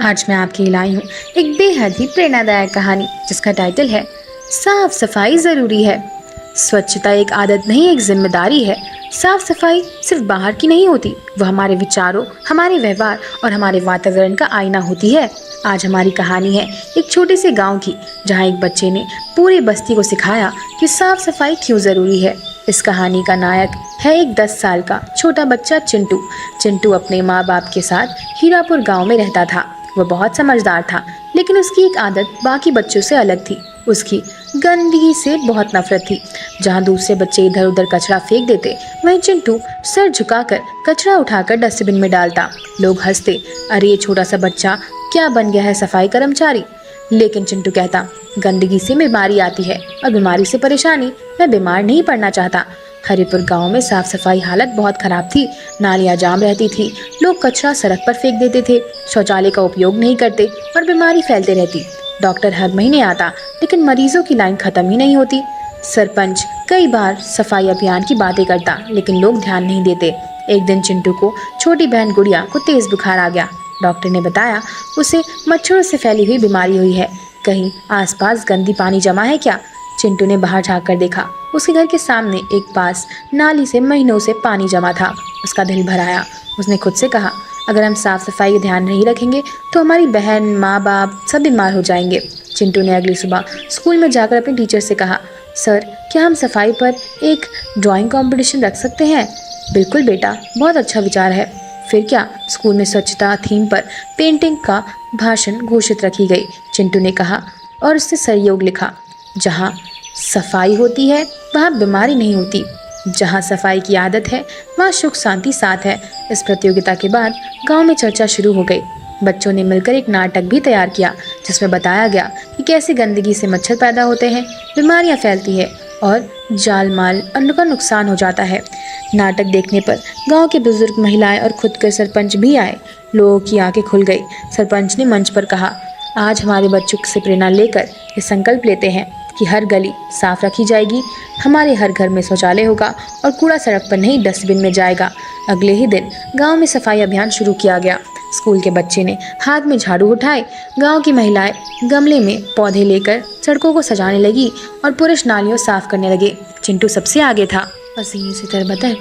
आज मैं आपके लिए लाई हूँ एक बेहद ही प्रेरणादायक कहानी जिसका टाइटल है साफ सफाई जरूरी है। स्वच्छता एक आदत नहीं, एक जिम्मेदारी है। साफ सफाई सिर्फ बाहर की नहीं होती, वह हमारे विचारों, हमारे व्यवहार और हमारे वातावरण का आईना होती है। आज हमारी कहानी है एक छोटे से गांव की, जहां एक बच्चे ने पूरी बस्ती को सिखाया कि साफ सफाई क्यों जरूरी है। इस कहानी का नायक है एक 10 साल का छोटा बच्चा चिंटू। चिंटू अपने माँ बाप के साथ हीरापुर गांव में रहता था। वह बहुत समझदार था, लेकिन उसकी एक आदत बाकी बच्चों से अलग थी। उसकी गंदगी से बहुत नफरत थी। जहाँ दूसरे बच्चे इधर उधर कचरा फेंक देते, वहीं चिंटू सर झुकाकर कचरा उठाकर डस्टबिन में डालता। लोग हंसते, अरे ये छोटा सा बच्चा क्या बन गया है, सफाई कर्मचारी। लेकिन चिंटू कहता, गंदगी से बीमारी आती है और बीमारी से परेशानी, मैं बीमार नहीं पड़ना चाहता। हरिपुर गांव में साफ सफाई हालत बहुत खराब थी। नालियां जाम रहती थी, लोग कचरा सड़क पर फेंक देते थे, शौचालय का उपयोग नहीं करते और बीमारी फैलते रहती। डॉक्टर हर महीने आता, लेकिन मरीजों की लाइन खत्म ही नहीं होती। सरपंच कई बार सफाई अभियान की बातें करता, लेकिन लोग ध्यान नहीं देते। एक दिन चिंटू को छोटी बहन गुड़िया को तेज बुखार आ गया। डॉक्टर ने बताया उसे मच्छरों से फैली हुई बीमारी हुई है। कहीं आसपास गंदी पानी जमा है क्या? चिंटू ने बाहर झाँक कर देखा। उसके घर के सामने एक पास नाली से महीनों से पानी जमा था। उसका दिल भर आया। उसने खुद से कहा, अगर हम साफ सफाई का ध्यान नहीं रखेंगे तो हमारी बहन, माँ बाप सब बीमार हो जाएंगे। चिंटू ने अगली सुबह स्कूल में जाकर अपने टीचर से कहा, सर क्या हम सफाई पर एक ड्राइंग कंपटीशन रख सकते हैं? बिल्कुल बेटा, बहुत अच्छा विचार है। फिर क्या, स्कूल में स्वच्छता थीम पर पेंटिंग का भाषण घोषित रखी गई। चिंटू ने कहा और उससे सहयोग लिखा, जहाँ सफाई होती है वहाँ बीमारी नहीं होती, जहाँ सफाई की आदत है वहाँ सुख शांति साथ है। इस प्रतियोगिता के बाद गांव में चर्चा शुरू हो गई। बच्चों ने मिलकर एक नाटक भी तैयार किया, जिसमें बताया गया कि कैसे गंदगी से मच्छर पैदा होते हैं, बीमारियां फैलती है और जाल माल अन्न का नुकसान हो जाता है। नाटक देखने पर गांव के बुजुर्ग, महिलाएं और खुद के सरपंच भी आए। लोगों की आंखें खुल गई। सरपंच ने मंच पर कहा, आज हमारे बच्चों से प्रेरणा लेकर ये संकल्प लेते हैं कि हर गली साफ रखी जाएगी, हमारे हर घर में शौचालय होगा और कूड़ा सड़क पर नहीं डस्टबिन में जाएगा। अगले ही दिन गांव में सफाई अभियान शुरू किया गया। स्कूल के बच्चे ने हाथ में झाड़ू उठाए, गांव की महिलाएं गमले में पौधे लेकर सड़कों को सजाने लगी और पुरुष नालियों साफ करने लगे। चिंटू सबसे आगे था। पसीने से तरबतर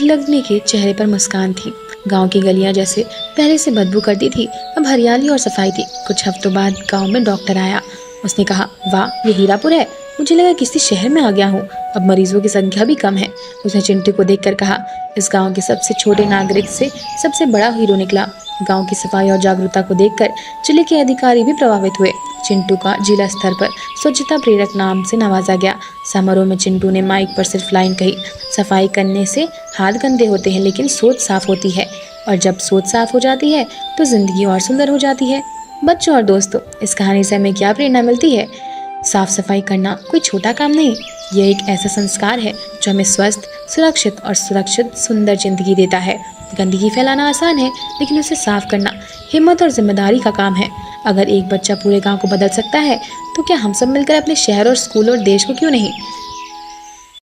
लगने के चेहरे पर मुस्कान थी। गांव की गलियां जैसे पहले से बदबू करती थी, अब हरियाली और सफाई थी। कुछ हफ्तों बाद गांव में डॉक्टर आया। उसने कहा, वाह ये हीरापुर है, मुझे लगा किसी शहर में आ गया हूँ। अब मरीजों की संख्या भी कम है। उसने चिंटू को देखकर कहा, इस गांव के सबसे छोटे नागरिक से सबसे बड़ा हीरो निकला। गांव की सफाई और जागरूकता को देखकर जिले के अधिकारी भी प्रभावित हुए। चिंटू का जिला स्तर पर स्वच्छता प्रेरक नाम से नवाजा गया। समारोह में चिंटू ने माइक पर सिर्फ लाइन कही, सफाई करने से हाथ गंदे होते हैं लेकिन सोच साफ होती है, और जब सोच साफ हो जाती है तो जिंदगी और सुंदर हो जाती है। बच्चों और दोस्तों, इस कहानी से हमें क्या प्रेरणा मिलती है? साफ सफाई करना कोई छोटा काम नहीं, यह एक ऐसा संस्कार है जो हमें स्वस्थ, सुरक्षित और सुरक्षित सुंदर जिंदगी देता है। गंदगी फैलाना आसान है, लेकिन उसे साफ करना हिम्मत और जिम्मेदारी का काम है। अगर एक बच्चा पूरे गांव को बदल सकता है, तो क्या हम सब मिलकर अपने शहर और स्कूल और देश को क्यों नहीं?